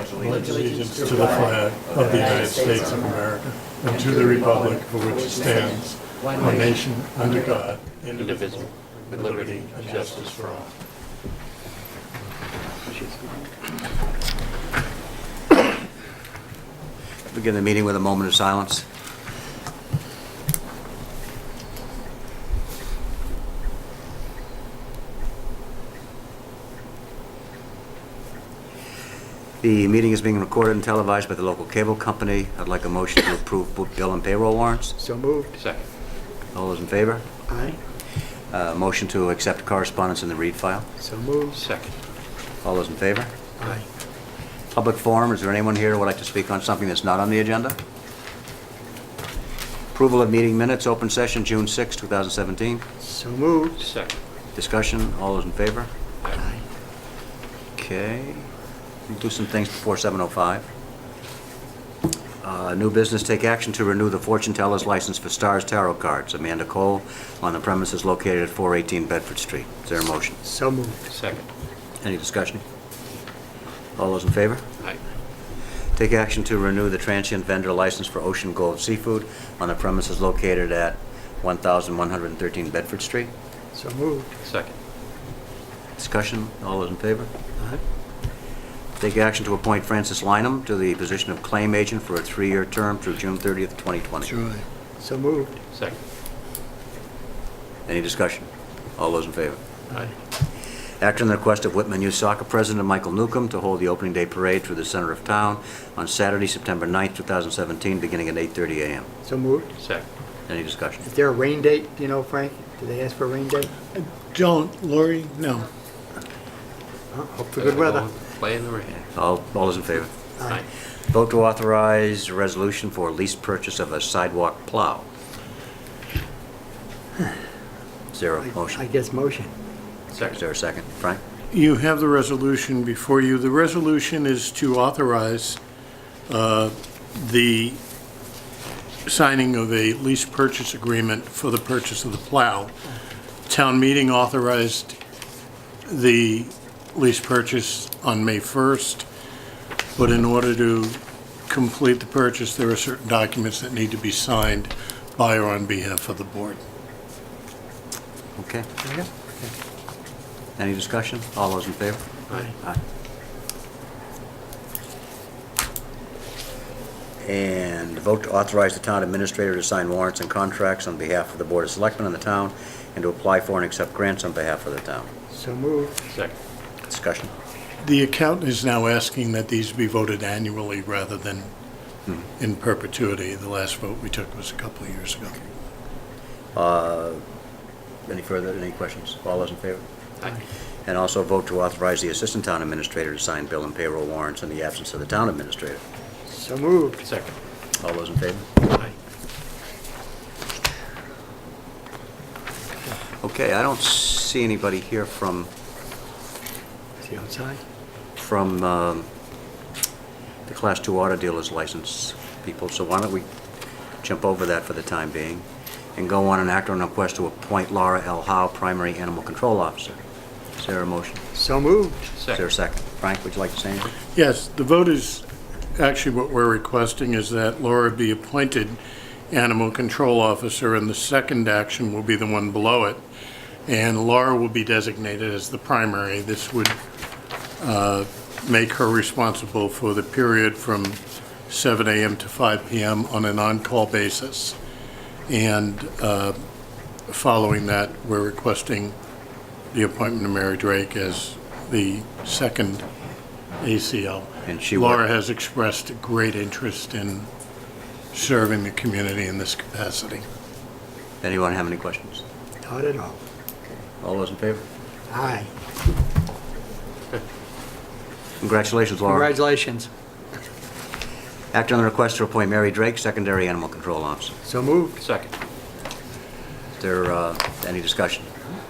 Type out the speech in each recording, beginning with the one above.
pledge pledge allegiance to the flag of the United States of America and to the republic for which it stands, one nation, under God, indivisible, with liberty and justice for all. Begin the meeting with a moment of silence. The meeting is being recorded and televised by the local cable company. I'd like a motion to approve bill and payroll warrants. So moved. Second. All those in favor? Aye. Motion to accept correspondence in the read file. So moved. Second. All those in favor? Aye. Public forum, is there anyone here who would like to speak on something that's not on the agenda? Approval of meeting minutes, open session, June 6, 2017. So moved. Second. Discussion, all those in favor? Aye. Okay. We'll do some things before 7:05. New business, take action to renew the fortune teller's license for Stars Tarot Cards, Amanda Cole, on the premises located at 418 Bedford Street. Is there a motion? So moved. Second. Any discussion? All those in favor? Aye. Take action to renew the transient vendor license for Ocean Gold Seafood on the premises located at 1113 Bedford Street. So moved. Second. Discussion, all those in favor? Aye. Take action to appoint Francis Lynham to the position of claim agent for a 3-year term through June 30th, 2020. So moved. Second. Any discussion? All those in favor? Aye. Act on the request of Whitman Youth Soccer President Michael Newcomb to hold the opening day parade through the center of town on Saturday, September 9th, 2017, beginning at 8:30 a.m. So moved. Second. Any discussion? Is there a rain date, do you know, Frank? Did they ask for a rain date? Don't, Lori? No. Hope for good weather. Play in the rain. All those in favor? Aye. Vote to authorize a resolution for lease purchase of a sidewalk plow. Is there a I motion? guess motion. Is Second. there a second? Frank? You have the resolution before you. The resolution is to authorize the signing of a lease purchase agreement for the purchase of the plow. Town meeting authorized the lease purchase on May 1st, but in order to complete the purchase, there are certain documents that need to be signed by or on behalf of the board. Okay. Yeah. Any discussion? All those in favor? Aye. Aye. And vote to authorize the town administrator to sign warrants and contracts on behalf of the Board of Selectmen and the town, and to apply for and accept grants on behalf of the town. So moved. Second. Discussion? The accountant is now asking that these be voted annually rather than in perpetuity. The last vote we took was a couple of years ago. Any questions? All those in favor? Aye. And also vote to authorize the assistant town administrator to sign bill and payroll warrants in the absence of the town administrator. So moved. Second. All those in favor? Aye. Okay, I don't see anybody here from Is he outside? the Class 2 auto dealers license people, so why don't we jump over that for the time being and go on and act on a request to appoint Laura L. Howe, primary animal control officer. Is there a motion? So moved. Is there a second? Frank, would you like to say anything? Yes, the vote is, actually what we're requesting is that Laura be appointed animal control officer, and the second action will be the one below it. And Laura will be designated as the primary. This would make her responsible for the period from 7 a.m. to 5 p.m. on an on-call basis. And following that, we're requesting the appointment of Mary Drake as the second ACL. And she Laura will- has expressed a great interest in serving the community in this capacity. Anyone have any questions? Not at all. All those in favor? Aye. Congratulations, Laura. Congratulations. Act on the request to appoint Mary Drake, secondary animal control officer. So moved. Second. Is there any discussion?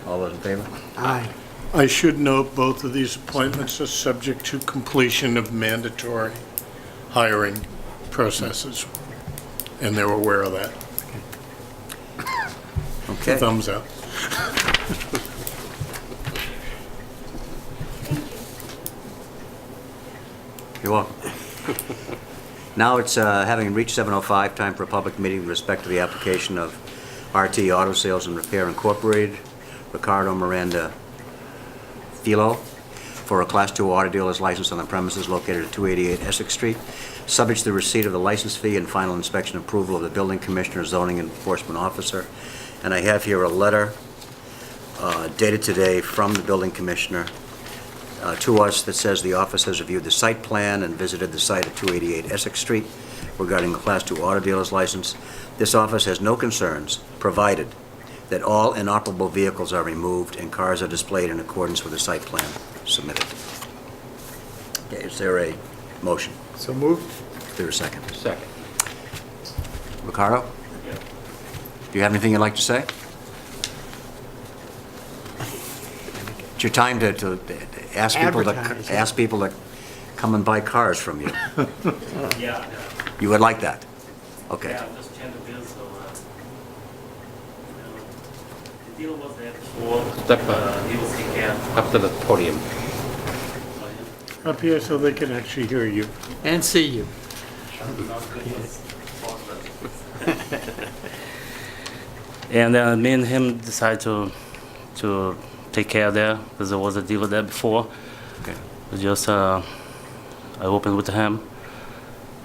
All those in favor? Aye. I should note both of these appointments are subject to completion of mandatory hiring processes, and they're aware of that. Okay. Thumbs up. You're welcome. Now it's, having reached 7:05, time for a public meeting with respect to the application of RT Auto Sales and Repair Incorporated, Ricardo Miranda Filo, for a Class II auto dealer's license on the premises located at 288 Essex Street, subject to the receipt of the license fee and final inspection approval of the building commissioner, zoning enforcement officer. And I have here a letter dated today from the building commissioner to us that says the office has reviewed the site plan and visited the site at 288 Essex Street regarding the Class II auto dealer's license. This office has no concerns, provided that all inoperable vehicles are removed and cars are displayed in accordance with the site plan submitted. Okay, is there a motion? So moved. Is there a second? Second. Ricardo? Do you have anything you'd like to say? It's your time to Advertise. ask people to come and buy cars from you. Yeah, You would like that? Okay. yeah, just change the bill, so, the deal was there before, Step he was taking care of. up to the podium. Up here so they can actually hear you. And see you. And me and him decided to take care of there, because there was a dealer there before. Okay. It was just, I opened with him,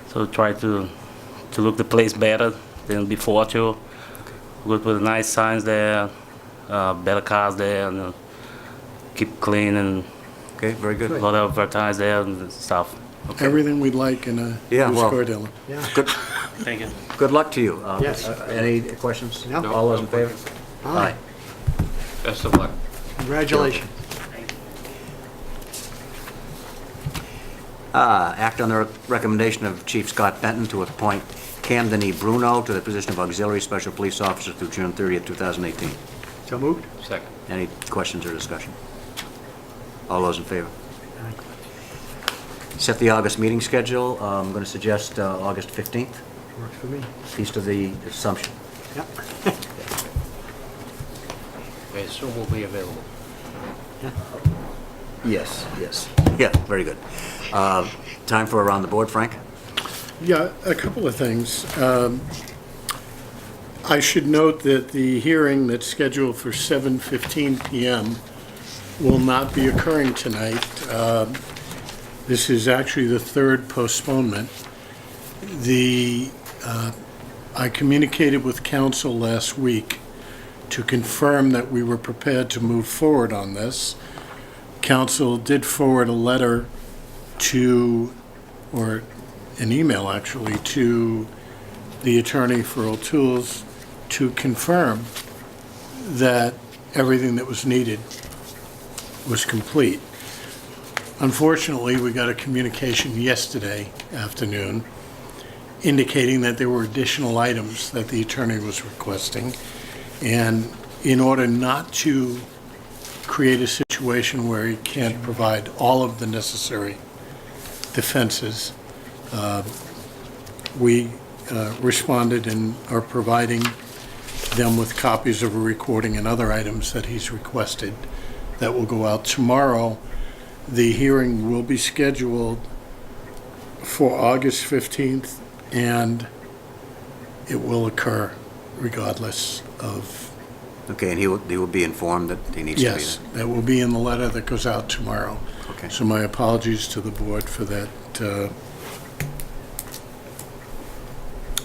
so try to look the place better than before too. Good with nice signs there, better cars there, and keep clean, and Okay, very a good. lot of advertise there and stuff. Okay. Everything we'd like in a Yeah, used well- car dealer. Yeah. Good, Thank you. good luck to you. Yes. Any questions? No. All those in favor? Aye. Best of luck. Congratulations. Act on the recommendation of Chief Scott Benton to appoint Camden E. Bruno to the position of Auxiliary Special Police Officer through June 30th, 2018. So moved. Second. Any questions or discussion? All those in favor? Aye. Set the August meeting schedule. I'm going to suggest August 15th, Works for me. Feast of the Assumption. Yep. I assume will be available. Yes, yes. Yeah, very good. Time for Around the Board, Frank? Yeah, a couple of things. I should note that the hearing that's scheduled for 7:15 PM will not be occurring tonight. This is actually the third postponement. I communicated with council last week to confirm that we were prepared to move forward on this. Council did forward a letter to, or an email actually, to the attorney for O'Toole's to confirm that everything that was needed was complete. Unfortunately, we got a communication yesterday afternoon indicating that there were additional items that the attorney was requesting. And in order not to create a situation where he can't provide all of the necessary defenses, we responded and are providing them with copies of a recording and other items that he's requested that will go out tomorrow. The hearing will be scheduled for August 15th, and it will occur regardless of, Okay, and he will be informed that he needs to be there? yes, that will be in the letter that goes out tomorrow. Okay. So my apologies to the board for that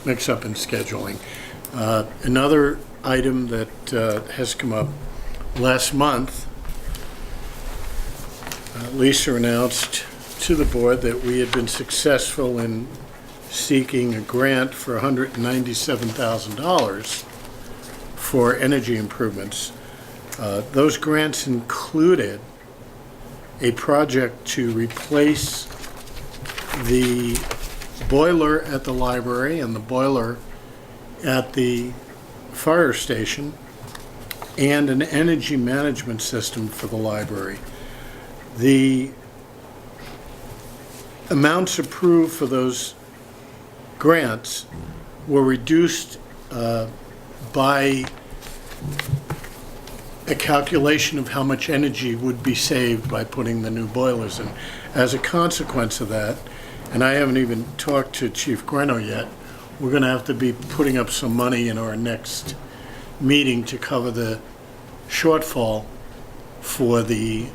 mix-up in scheduling. Another item that has come up last month, Lisa announced to the board that we had been successful in seeking a grant for $197,000 for energy improvements. Those grants included a project to replace the boiler at the library and the boiler at the fire station, and an energy management system for the library. The amounts approved for those grants were reduced by a calculation of how much energy would be saved by putting the new boilers in. as a consequence of that, and I haven't even talked to Chief Greno yet, we're gonna have to be putting up some money in our next meeting to cover the shortfall for the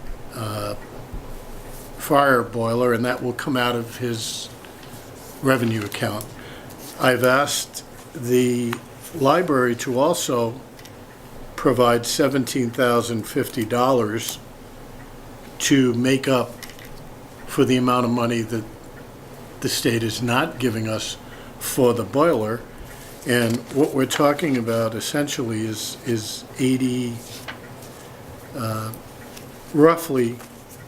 fire boiler, and that will come out of his revenue account. I've asked the library to also provide $17,050 to make up for the amount of money that the state is not giving us for the boiler. And what we're talking about essentially is roughly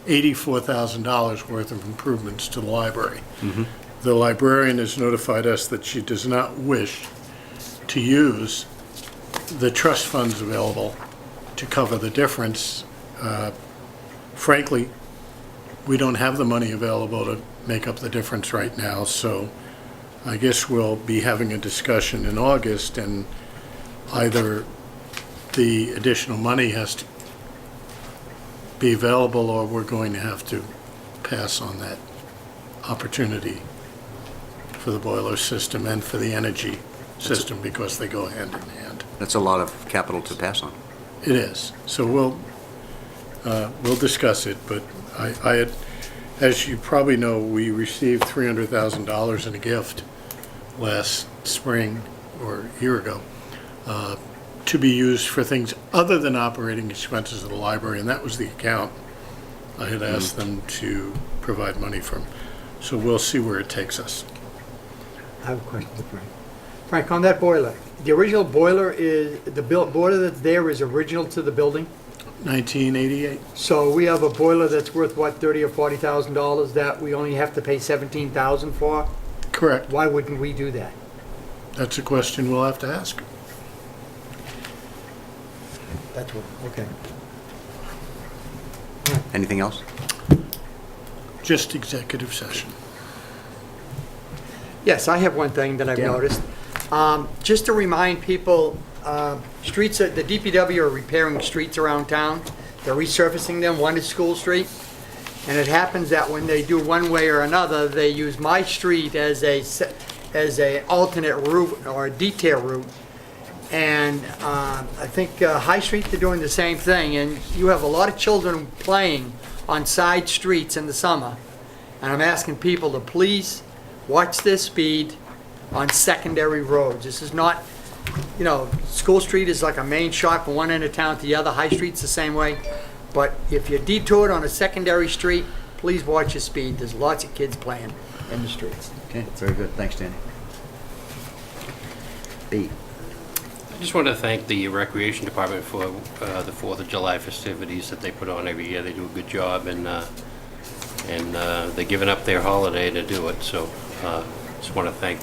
$84,000 worth of improvements to the library. The librarian has notified us that she does not wish to use the trust funds available to cover the difference. Frankly, we don't have the money available to make up the difference right now, so I guess we'll be having a discussion in August, and either the additional money has to be available, or we're going to have to pass on that opportunity for the boiler system and for the energy system, because they go hand in hand. That's a lot of capital to pass on. It is. So we'll discuss it, but I had, as you probably know, we received $300,000 in a gift last spring or a year ago to be used for things other than operating expenses of the library, and that was the account I had asked them to provide money from. So we'll see where it takes us. I have a question for Frank. Frank, on that boiler, the original boiler is, the boiler that's there is original to the building? 1988. So we have a boiler that's worth, what, $30,000 or $40,000 that we only have to pay $17,000 for? Correct. Why wouldn't we do that? That's a question we'll have to ask. That's what, okay. Anything else? Just executive session. Yes, I have one thing that I've Yeah. noticed. Just to remind people, streets, the DPW are repairing streets around town. They're resurfacing them. One is School Street. And it happens that when they do one way or another, they use my street as a alternate route or a detail route. And I think High Street, they're doing the same thing. And you have a lot of children playing on side streets in the summer. And I'm asking people to please watch their speed on secondary roads. This is not, School Street is like a main shot from one end of town to the other. High Street's the same way. But if you're detoured on a secondary street, please watch your speed. There's lots of kids playing in the streets. Okay, very good. Thanks, Danny. B. I just want to thank the Recreation Department for the 4th of July festivities that they put on every year. They do a good job, and they're giving up their holiday to do it. So just want to thank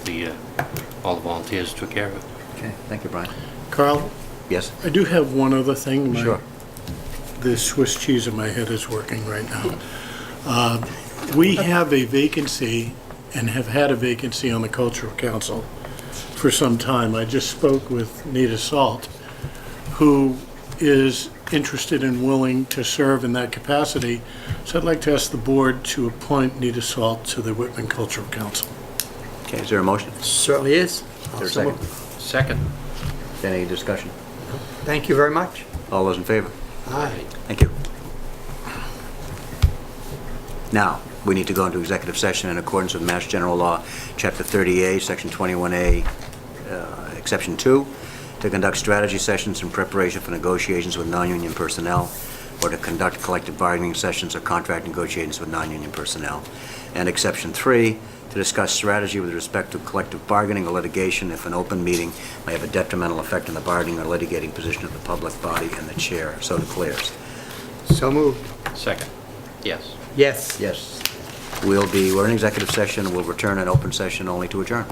all the volunteers who took care of it. Okay, thank you, Brian. Carl, Yes? I do have one other thing. Sure. The Swiss cheese in my head is working right now. We have a vacancy and have had a vacancy on the Cultural Council for some time. I just spoke with Nita Salt, who is interested and willing to serve in that capacity. So I'd like to ask the board to appoint Nita Salt to the Whitman Cultural Council. Okay, is there a motion? Certainly is. Is there a second? Second. Any discussion? Thank you very much. All those in favor? Aye. Thank you. Now, we need to go into executive session in accordance with Mass General Law, Chapter 30A, Section 21A, Exception 2, to conduct strategy sessions in preparation for negotiations with non-union personnel, or to conduct collective bargaining sessions or contract negotiations with non-union personnel. And Exception 3, to discuss strategy with respect to collective bargaining or litigation if an open meeting may have a detrimental effect on the bargaining or litigating position of the public body and the chair so declares. So moved. Second. Yes. Yes. Yes. We're in executive session. We'll return an open session only to adjourn.